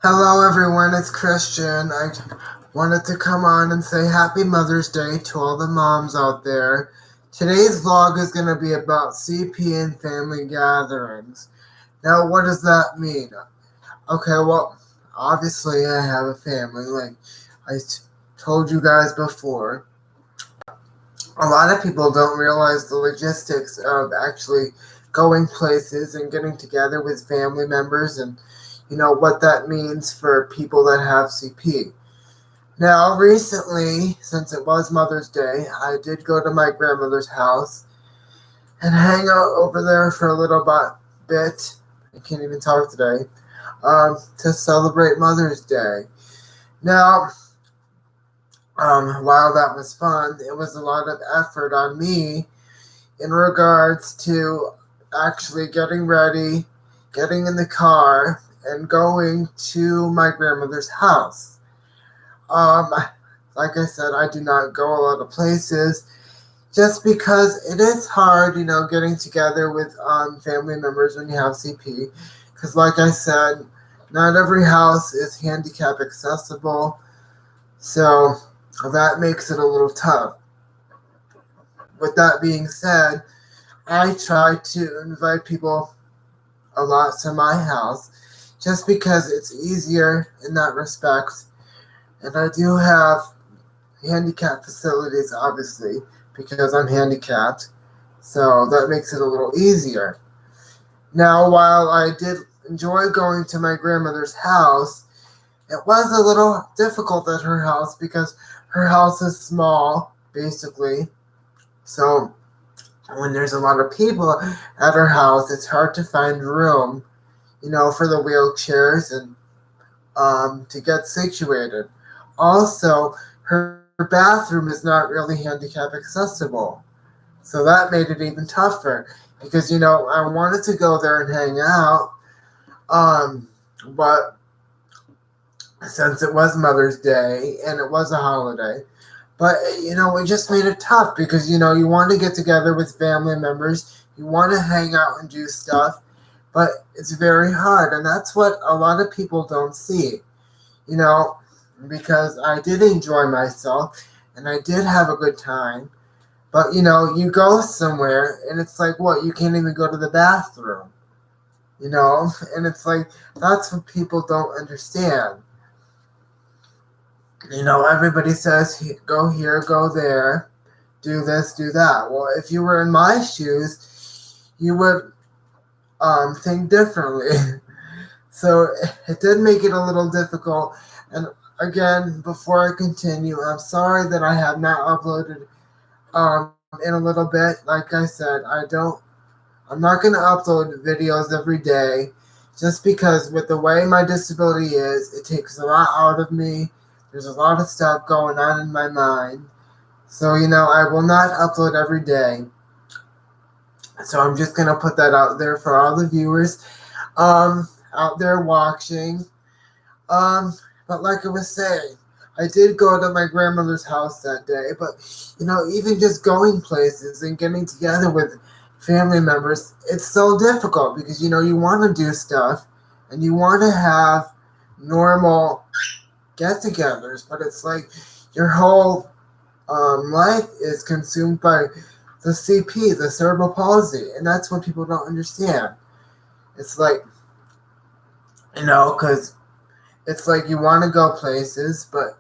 Hello everyone, it's Christian. I wanted to come on and say Happy Mother's Day to all the moms out there. Today's vlog is going to be about CP and family gatherings. Now, what does that mean? Okay, well, obviously I have a family, like told you guys before. A lot of people don't realize the logistics of actually going places and getting together with family members and what that means for people that have CP. Now, recently, since it was Mother's Day, I did go to my grandmother's house and hang out over there for a little bit. I can't even talk today. To celebrate Mother's Day. Now, while that was fun, it was a lot of effort on me in regards to actually getting ready, getting in the car, and going to my grandmother's house. Um, like I said, I do not go a lot of places just because it is hard, getting together with family members when you have CP. Because, like I said, not every house is handicap accessible, so that makes it a little tough. With that being said, I try to invite people a lot to my house just because it's easier in that respect. And I do have handicap facilities, obviously, because I'm handicapped. So that makes it a little easier. Now, while I did enjoy going to my grandmother's house, it was a little difficult at her house because her house is small, basically. So when there's a lot of people at her house, it's hard to find room, for the wheelchairs and to get situated. Also, her bathroom is not really handicap accessible. So that made it even tougher because, I wanted to go there and hang out. But since it was Mother's Day and it was a holiday, but, it just made it tough because, you want to get together with family members, you want to hang out and do stuff, but it's very hard. And that's what a lot of people don't see, because I did enjoy myself and I did have a good time. But, you go somewhere and it's like, what, you can't even go to the bathroom, and it's like, that's what people don't understand. Everybody says, go here, go there, do this, do that. Well, if you were in my shoes, you would think differently. So it did make it a little difficult. And again, before I continue, I'm sorry that I have not uploaded in a little bit. Like I said, I'm not going to upload videos every day just because with the way my disability is, it takes a lot out of me. There's a lot of stuff going on in my mind. So, I will not upload every day. So I'm just going to put that out there for all the viewers out there watching. But like I was saying, I did go to my grandmother's house that day. But, even just going places and getting together with family members, it's so difficult because, you want to do stuff and you want to have normal get-togethers, but it's like your whole life is consumed by the CP, the cerebral palsy, and that's what people don't understand. It's like, because it's like you want to go places, but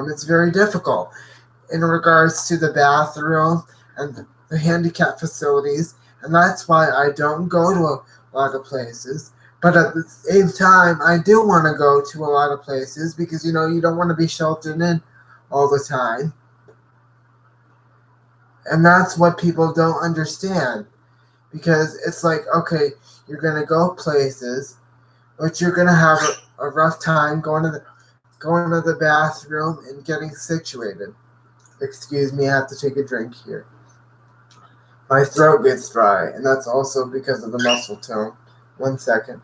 it's very difficult in regards to the bathroom and the handicap facilities, and that's why I don't go to a lot of places. But at the same time, I do want to go to a lot of places because, you don't want to be sheltered in all the time. And that's what people don't understand. Because it's like, okay, you're going to go places, but you're going to have a rough time going to the bathroom and getting situated. Excuse me, I have to take a drink here. My throat gets dry, and that's also because of the muscle tone. 1 second.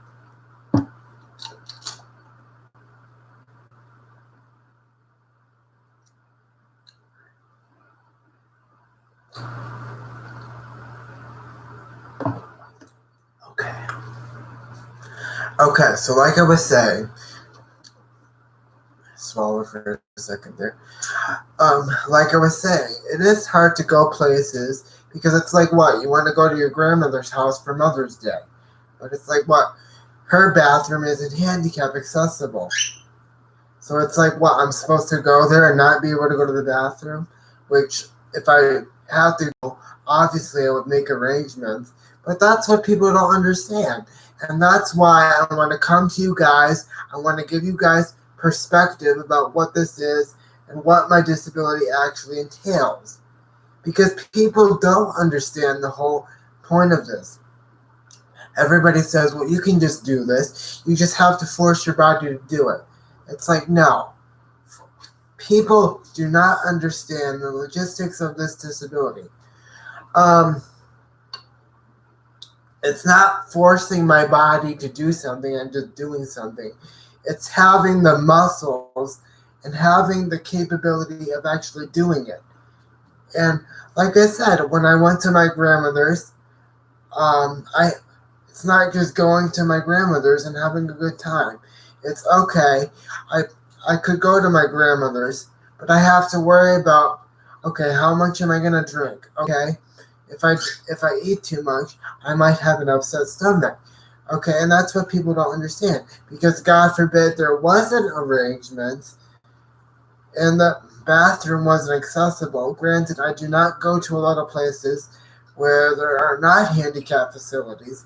Okay, so like I was saying, swallow for a second there. Like I was saying, it is hard to go places because it's like what? You want to go to your grandmother's house for Mother's Day. But it's like what? Her bathroom isn't handicap accessible. So it's like what? I'm supposed to go there and not be able to go to the bathroom? Which, if I had to go, obviously I would make arrangements. But that's what people don't understand. And that's why I want to come to you guys. I want to give you guys perspective about what this is and what my disability actually entails. Because people don't understand the whole point of this. Everybody says, well, you can just do this. You just have to force your body to do it. It's like, no. People do not understand the logistics of this disability. It's not forcing my body to do something and just doing something. It's having the muscles and having the capability of actually doing it. And like I said, when I went to my grandmother's, it's not just going to my grandmother's and having a good time. It's okay. I could go to my grandmother's, but I have to worry about, okay, how much am I gonna drink? Okay, if I eat too much, I might have an upset stomach. Okay, and that's what people don't understand, because God forbid there wasn't arrangements and the bathroom wasn't accessible. Granted, I do not go to a lot of places where there are not handicap facilities,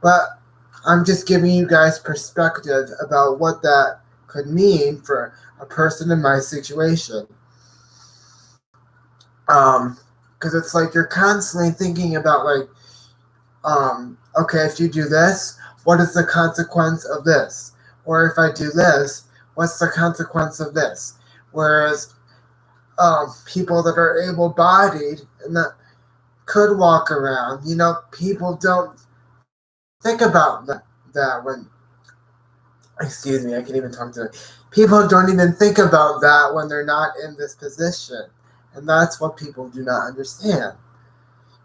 but I'm just giving you guys perspective about what that could mean for a person in my situation. Because it's like you're constantly thinking about like, okay, if you do this, what is the consequence of this? Or if I do this, what's the consequence of this? Whereas people that are able-bodied and that could walk around, people don't think about that when, excuse me, I can't even talk to people don't even think about that when they're not in this position. And that's what people do not understand.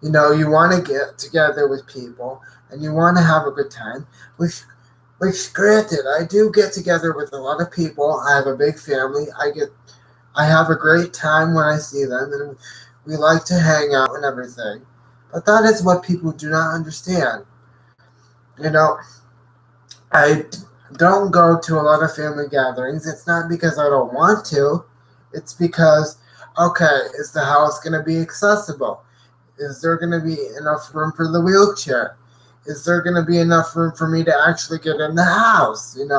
You want to get together with people and you want to have a good time, which granted, I do get together with a lot of people. I have a big family. I have a great time when I see them, and we like to hang out and everything. But that is what people do not understand. I don't go to a lot of family gatherings. It's not because I don't want to. It's because, okay, is the house going to be accessible? Is there going to be enough room for the wheelchair? Is there going to be enough room for me to actually get in the house, and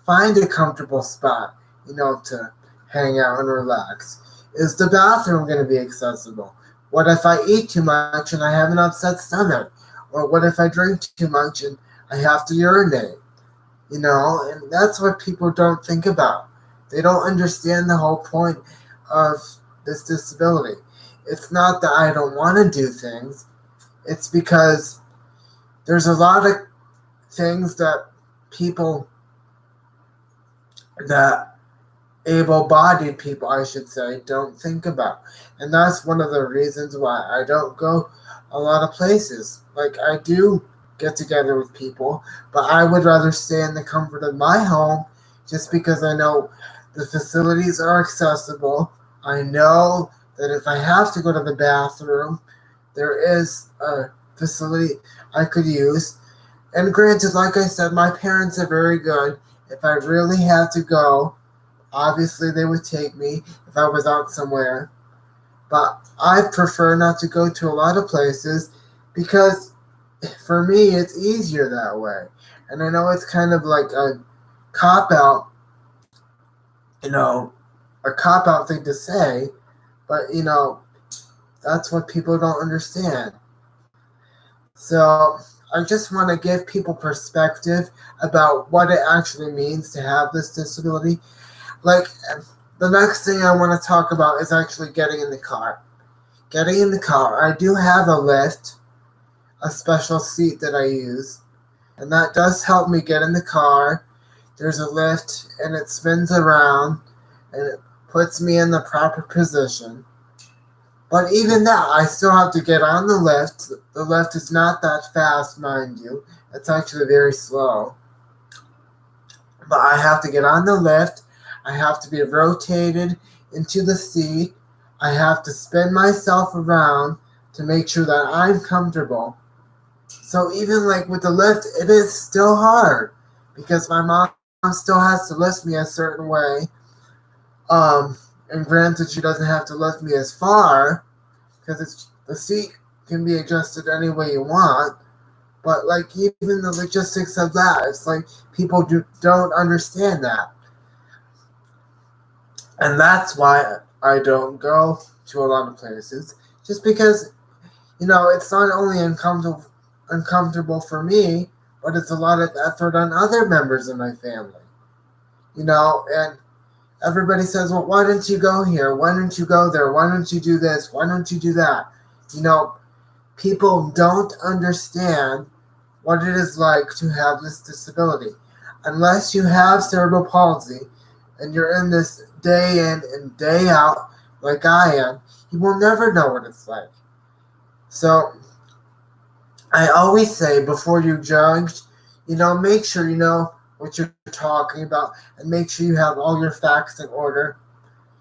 find a comfortable spot, to hang out and relax? Is the bathroom going to be accessible? What if I eat too much and I have an upset stomach? Or what if I drink too much and I have to urinate? And that's what people don't think about. They don't understand the whole point of this disability. It's not that I don't want to do things. It's because there's a lot of things that able-bodied people, I should say, don't think about. And that's one of the reasons why I don't go a lot of places. Like, I do get together with people, but I would rather stay in the comfort of my home just because I know the facilities are accessible. I know that if I have to go to the bathroom, there is a facility I could use. And granted, like I said, my parents are very good. If I really had to go, obviously they would take me if I was out somewhere. But I prefer not to go to a lot of places because for me it's easier that way. And I know it's kind of like a cop-out, a cop-out thing to say, but that's what people don't understand. So I just want to give people perspective about what it actually means to have this disability. Like, the next thing I want to talk about is actually getting in the car. Getting in the car. I do have a lift, a special seat that I use, and that does help me get in the car. There's a lift, and it spins around, and it puts me in the proper position. But even that, I still have to get on the lift. The lift is not that fast, mind you. It's actually very slow. but I have to get on the lift. I have to be rotated into the seat. I have to spin myself around to make sure that I'm comfortable. So even like with the lift, it is still hard because my mom still has to lift me a certain way. And granted, she doesn't have to lift me as far because the seat can be adjusted any way you want. But like even the logistics of that, it's like people don't understand that, and that's why I don't go to a lot of places. Just because it's not only uncomfortable for me, but it's a lot of effort on other members of my family. And everybody says, well, why don't you go here? Why don't you go there? Why don't you do this? Why don't you do that? People don't understand what it is like to have this disability. Unless you have cerebral palsy and you're in this day in and day out like I am, you will never know what it's like. So I always say before you judge, make sure you know what you're talking about and make sure you have all your facts in order,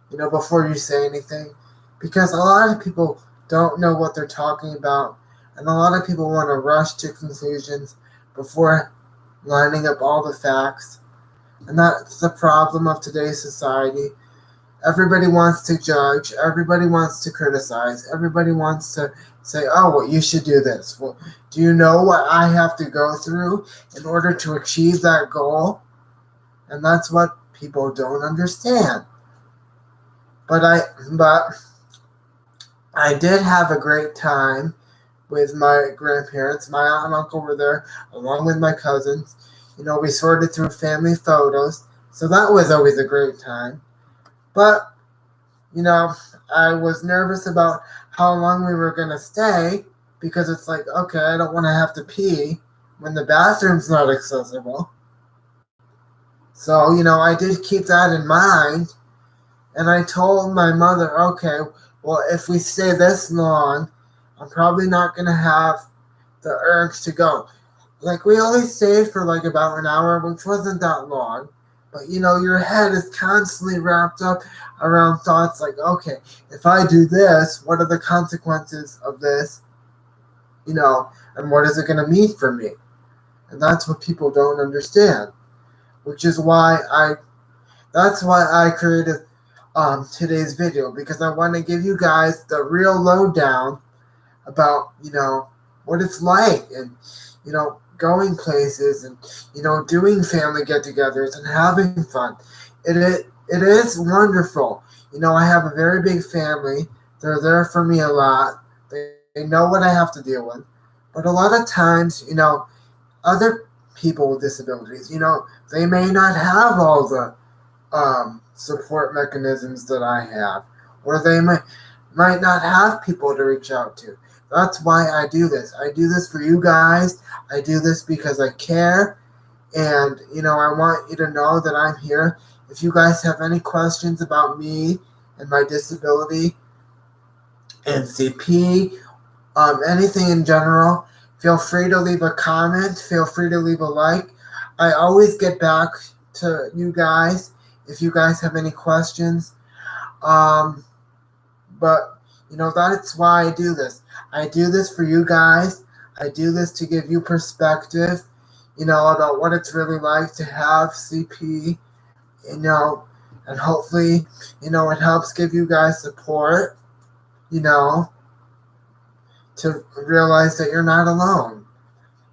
before you say anything. Because a lot of people don't know what they're talking about, and a lot of people want to rush to conclusions before lining up all the facts. And that's the problem of today's society. Everybody wants to judge, everybody wants to criticize, everybody wants to say, oh, well, you should do this. Well, do you know what I have to go through in order to achieve that goal? And that's what people don't understand. But I did have a great time with my grandparents. My aunt and uncle were there, along with my cousins. We sorted through family photos, so that was always a great time. But, I was nervous about how long we were going to stay, because it's like, okay, I don't want to have to pee when the bathroom's not accessible. So, I did keep that in mind, and I told my mother, okay, well, if we stay this long, I'm probably not going to have the urge to go. Like, we only stayed for like about an hour, which wasn't that long. But, your head is constantly wrapped up around thoughts like, okay, if I do this, what are the consequences of this? And what is it going to mean for me? And that's what people don't understand. Which is why I created today's video, because I want to give you guys the real lowdown about, what it's like, and, going places, and, doing family get-togethers and having fun. It is wonderful. I have a very big family. They're there for me a lot. They know what I have to deal with. But a lot of times, other people with disabilities, they may not have all the support mechanisms that I have, or they might not have people to reach out to. That's why I do this. I do this for you guys. I do this because I care. And, I want you to know that I'm here. If you guys have any questions about me and my disability and CP, anything in general, feel free to leave a comment. Feel free to leave a like. I always get back to you guys if you guys have any questions. But, that's why I do this. I do this for you guys. I do this to give you perspective, about what it's really like to have CP, and hopefully, it helps give you guys support, to realize that you're not alone.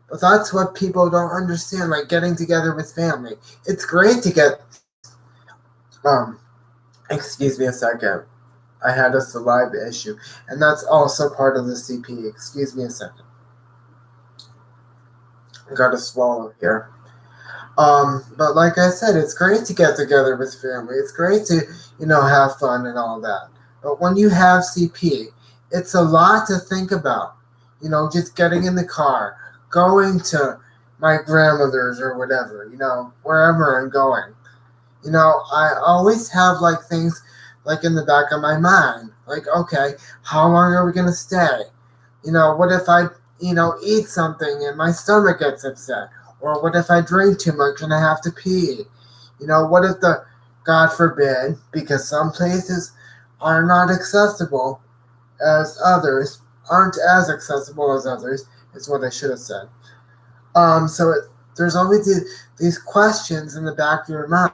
But that's what people don't understand, like getting together with family. It's great to get, excuse me a second. I had a saliva issue, and that's also part of the CP. Excuse me a second. I gotta swallow here. But like I said, it's great to get together with family. It's great to, have fun and all that. But when you have CP, it's a lot to think about. Just getting in the car, going to my grandmother's or whatever, wherever I'm going. I always have like things like in the back of my mind. Like, okay, how long are we going to stay? What if I, eat something and my stomach gets upset? Or what if I drink too much and I have to pee? What if God forbid, because some places are not accessible as others, aren't as accessible as others, is what I should have said. There's always these questions in the back of your mind.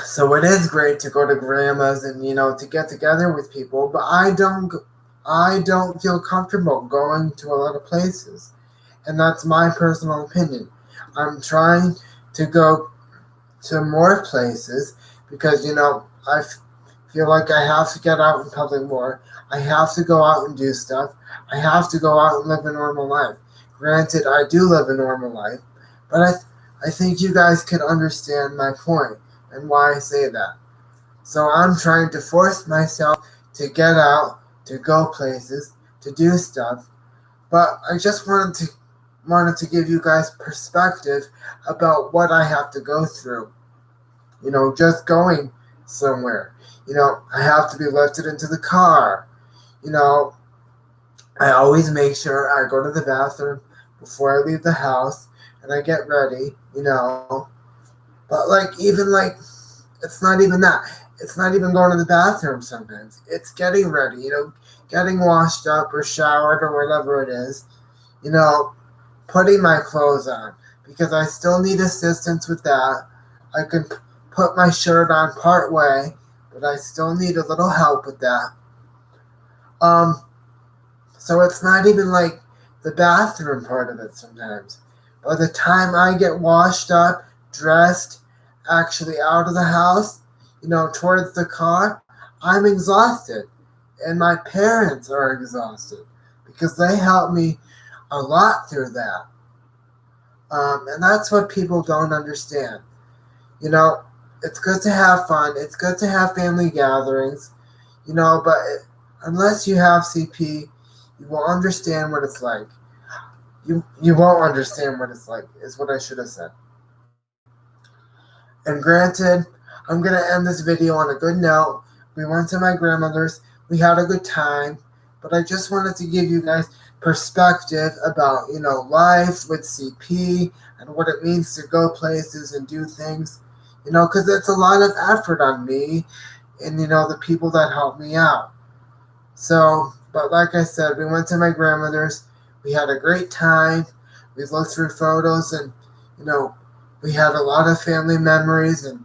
So it is great to go to grandma's and to get together with people, but I don't feel comfortable going to a lot of places, and that's my personal opinion. I'm trying to go to more places because I feel like I have to get out in public more. I have to go out and do stuff. I have to go out and live a normal life. Granted, I do live a normal life, but I think you guys can understand my point and why I say that. So I'm trying to force myself to get out, to go places, to do stuff. But I just wanted to give you guys perspective about what I have to go through. Just going somewhere. I have to be lifted into the car. I always make sure I go to the bathroom before I leave the house and I get ready. But it's not even that. It's not even going to the bathroom sometimes. It's getting ready, getting washed up or showered or whatever it is, putting my clothes on because I still need assistance with that. I can put my shirt on part way, but I still need a little help with that. So it's not even like the bathroom part of it sometimes. By the time I get washed up, dressed, actually out of the house, towards the car, I'm exhausted. And my parents are exhausted because they helped me a lot through that. And that's what people don't understand. It's good to have fun. It's good to have family gatherings, but unless you have CP, you will understand what it's like. You won't understand what it's like, is what I should have said. And granted, I'm going to end this video on a good note. We went to my grandmother's. We had a good time. But I just wanted to give you guys perspective about, life with CP and what it means to go places and do things. Because it's a lot of effort on me and, the people that help me out. So, but like I said, we went to my grandmother's. We had a great time. We looked through photos and, we had a lot of family memories and,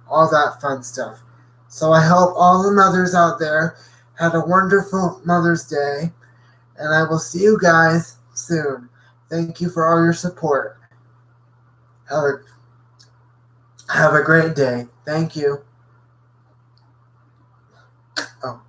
all that fun stuff. So I hope all the mothers out there had a wonderful Mother's Day. And I will see you guys soon. Thank you for all your support. Have a great day. Thank you. Oh.